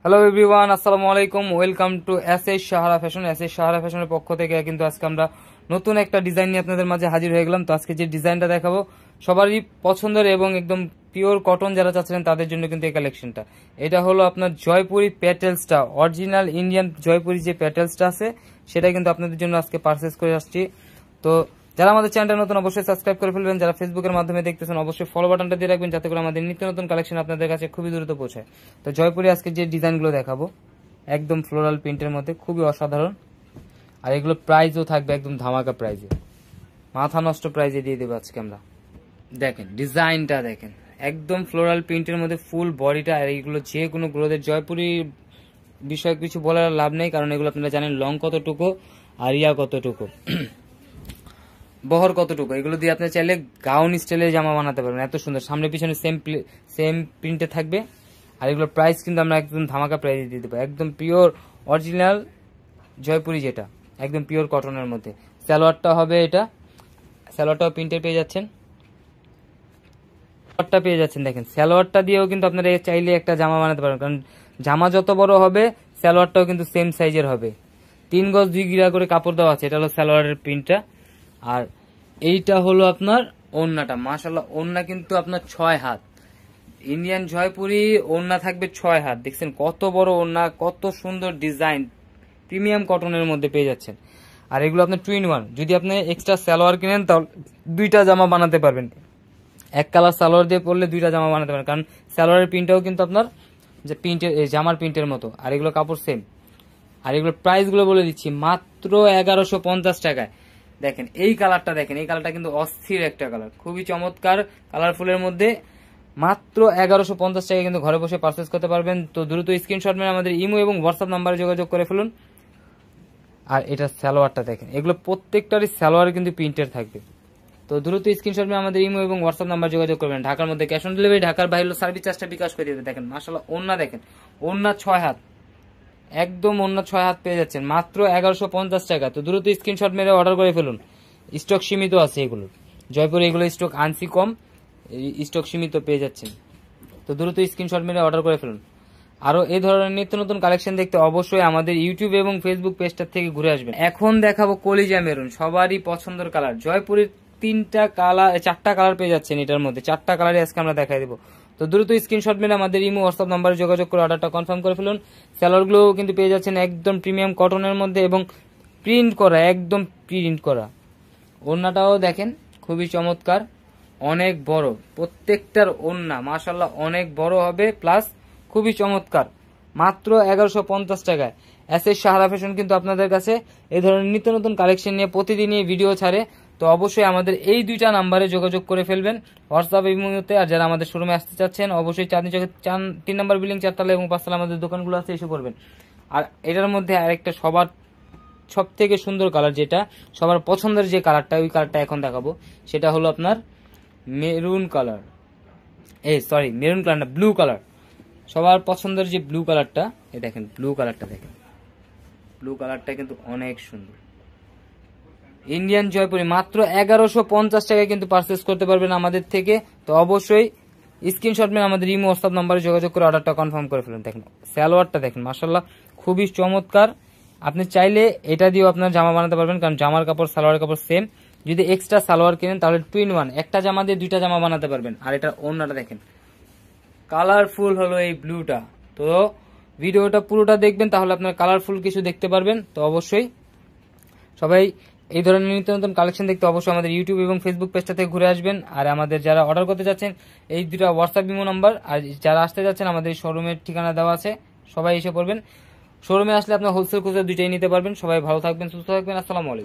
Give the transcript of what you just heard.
Hello everyone, আসসালামু আলাইকুম। Welcome to SS Sahara fashion. SS Sahara ফ্যাশনের পক্ষ থেকে কিন্তু আজকে আমরা নতুন একটা ডিজাইন নিয়ে আপনাদের মাঝে হাজির হয়ে গেলাম। তো আজকে যে ডিজাইনটা দেখাবো সবারই পছন্দের এবং একদম পিওর কটন যারা চাচ্ছিলেন তাদের জন্য কিন্তু এই কালেকশনটা। এটা হলো আপনার জয়পুরি প্যাটেলসটা, অরিজিনাল ইন্ডিয়ান জয়পুরি যে প্যাটেলসটা আছে সেটা কিন্তু আপনাদের জন্য আজকে পারচেস করে আসছি। তো যারা আমাদের চ্যানেলটা নতুন অবশ্যই সাবস্ক্রাইব করে ফেলবেন, যারা ফেসবুকের মাধ্যমে দেখতেছেন অবশ্যই ফলো বাটনটা দিয়ে রাখবেন যাতে করে আমাদের নিত্য নতুন কালেকশন আপনাদের কাছে খুবই দ্রুত পৌঁছায়। তো জয়পুরে আজকে যে ডিজাইনগুলো দেখাবো একদম ফ্লোরাল প্রিন্টের মধ্যে খুবই অসাধারণ, আর এগুলো প্রাইসও থাকবে একদম ধামাকা প্রাইজে, মাথা নষ্ট প্রাইজে দিয়ে দেবো আজকে আমরা। দেখেন ডিজাইনটা দেখেন, একদম ফ্লোরাল প্রিন্টের মধ্যে ফুল বডিটা। আর এইগুলো যে কোনো গ্রোথের জয়পুরি বিষয়ে কিছু বলার লাভ নেই, কারণ এগুলো আপনারা জানেন লং কতটুকু আর ইয়া কতটুকু, বহর কতটুকু। এগুলো দিয়ে আপনি চাইলে গাউন স্টাইলে জামা বানাতে পারবেন, এত সুন্দর। সামনে পিছনে সেম প্রিন্টে থাকবে। আর এগুলোর প্রাইস কিন্তু আমরা একদম ধামাকা প্রাইসে দিয়ে দেবো, একদম পিওর অরিজিনাল জয়পুরি, যেটা একদম পিওর কটনের মধ্যে। সালোয়ারটা হবে এটা, সালোয়ারটাও প্রিন্টে পেয়ে যাচ্ছেন, সালোয়ারটা পেয়ে যাচ্ছেন। দেখেন সালোয়ারটা দিয়েও কিন্তু আপনারা চাইলে একটা জামা বানাতে পারবেন, কারণ জামা যত বড় হবে সালোয়ারটাও কিন্তু সেম সাইজের হবে। 3 গজ 2 গিরা করে কাপড় দেওয়া আছে। এটা হলো সালোয়ারের প্রিন্টটা। আর এইটা হলো আপনার ওড়নাটা। মাশাআল্লাহ, ওড়না কিন্তু আপনার 6 হাত, ইন্ডিয়ান জয়পুরি ওড়না থাকবে 6 হাত। দেখছেন কত বড় ওড়না, কত সুন্দর ডিজাইন, প্রিমিয়াম কটনের মধ্যে পেয়ে যাচ্ছেন। আর এগুলো আপনার 2 in 1, যদি আপনি এক্সট্রা সালোয়ার কিনেন তাহলে 2টা জামা বানাতে পারবেন। এক কালার সালোয়ার দিয়ে পরলে 2টা জামা বানাতে পারেন, কারণ সালোয়ারের প্রিন্টটাও কিন্তু আপনার যে প্রিন্টের জামার প্রিন্টের মতো। আর এগুলো কাপড় সেম। আর এগুলোর প্রাইসগুলো বলে দিচ্ছি, মাত্র 1150 টাকায়। দেখেন এই কালারটা, দেখেন এই কালারটা কিন্তু অস্থির একটা কালার, খুবই চমৎকার কালারফুলের মধ্যে। মাত্র 1150 টাকায় কিন্তু ঘরে বসে পারচেস করতে পারবেন। তো দ্রুত স্ক্রিনশট মেরে আমাদের ইমো এবং হোয়াটসঅ্যাপ নাম্বারে যোগাযোগ করে ফেলুন। আর এটা সালোয়ারটা দেখেন, এগুলো প্রত্যেকটারই সালোয়ার কিন্তু প্রিন্টের থাকবে। তো দ্রুত স্ক্রিনশট মেরে আমাদের ইমো এবং হোয়াটসঅ্যাপ নাম্বার যোগাযোগ করবেন। ঢাকার মধ্যে ক্যাশ অন ডেলিভারি, ঢাকার বাইরে সার্ভিস চার্জটা বিকাশ করে দিতে। দেখেন মাশাআল্লাহ ওন্না, দেখেন ওন্না 6 হাত, একদম অন্য 6 হাত পেয়ে যাচ্ছেন মাত্র 1150 টাকা। তো দ্রুত স্ক্রিনশট মেরে অর্ডার করে ফেলুন। স্টক সীমিত আছে এগুলো, জয়পুরে এগুলো স্টক আনছি কম, স্টক সীমিত পেয়ে যাচ্ছেন। তো দ্রুত স্ক্রিনশট মেরে অর্ডার করে ফেলুন। আরো এই ধরনের নিত্য নতুন কালেকশন দেখতে অবশ্যই আমাদের ইউটিউব এবং ফেসবুক পেজটা থেকে ঘুরে আসবেন। এখন দেখাবো কলিজা মেরুন, সবারই পছন্দের কালার। জয়পুরের 4টা কালার পেয়ে যাচ্ছেন এটার মধ্যে, 4টা কালারই আজকে আমরা দেখাই দেবো। তো দ্রুত স্ক্রিনশট মেরে আমাদের ইমো হোয়াটসঅ্যাপ নাম্বারে যোগাযোগ করে অর্ডারটা কনফার্ম করে ফেলুন। স্যালোয়ারগুলো কিন্তু পেয়ে যাচ্ছেন একদম প্রিমিয়াম কটনের মধ্যে এবং প্রিন্ট করা, একদম প্রিন্ট করা। ওড়নাটাও দেখেন খুবই চমৎকার, অনেক বড়, প্রত্যেকটার ওড়না মাশাআল্লাহ অনেক বড় হবে, প্লাস খুবই চমৎকার। মাত্র 1150 টাকায় এসএস সাহারা ফ্যাশন কিন্তু আপনাদের কাছে এই ধরনের নিত্য নতুন কালেকশন নিয়ে প্রতিদিনই ভিডিও ছাড়ে। তো অবশ্যই আমাদের এই 2টা নাম্বারে যোগাযোগ করে ফেলবেন, হোয়াটসঅ্যাপ ইমোতে। আর যারা আমাদের শোরুমে আসতে চাচ্ছেন অবশ্যই চাঁদনী চকে 3 নম্বর বিল্ডিং 4 তলা এবং 5 তলা আমাদের দোকানগুলো আছে, এসে করবেন। আর এটার মধ্যে আরেকটা সবার সব থেকে সুন্দর কালার, যেটা সবার পছন্দের যে কালারটা, ওই কালারটা এখন দেখাবো। সেটা হলো আপনার মেরুন কালার, মেরুন কালার না, ব্লু কালার। সবার পছন্দের যে ব্লু কালারটা, এই দেখেন ব্লু কালারটা, দেখেন ব্লু কালারটা কিন্তু অনেক সুন্দর। ইন্ডিয়ান জয়পুরি মাত্র 1150 টাকায় কিন্তু পারচেস করতে পারবেন আমাদের থেকে। তো অবশ্যই স্ক্রিনশট মেরে আমাদের ইমো হোয়াটসঅ্যাপ নাম্বারে যোগাযোগ করে অর্ডারটা কনফার্ম করে ফেলুন। দেখেন সালোয়ারটা দেখেন মাশাআল্লাহ খুবই চমৎকার। আপনি চাইলে এটা দিয়েও আপনার জামা বানাতে পারবেন, কারণ জামার কাপড় সালোয়ারের কাপড় সেম। যদি এক্সট্রা সালোয়ার কিনেন তাহলে 2 in 1, একটা জামা দিয়ে 2টা জামা বানাতে পারবেন। আর এটা ওড়নাটা দেখেন কালারফুল হলো এই ব্লুটা। তো ভিডিওটা পুরোটা দেখবেন, তাহলে আপনার কালারফুল কিছু দেখতে পারবেন। তো অবশ্যই সবাই এই ধরনের নিত্য নতুন কালেকশন দেখতে অবশ্যই আমাদের ইউটিউব এবং ফেসবুক পেজটা থেকে ঘুরে আসবেন। আর আমাদের যারা অর্ডার করতে যাচ্ছেন এই 2টা হোয়াটসঅ্যাপ ইমো নাম্বার, আর যারা আসতে যাচ্ছেন আমাদের শোরুমের ঠিকানা দেওয়া আছে, সবাই এসে পড়বেন। শোরুমে আসলে আপনার হোলসেল খুচরা 2টাই নিতে পারবেন। সবাই ভালো থাকবেন, সুস্থ থাকবেন। আসসালামু আলাইকুম।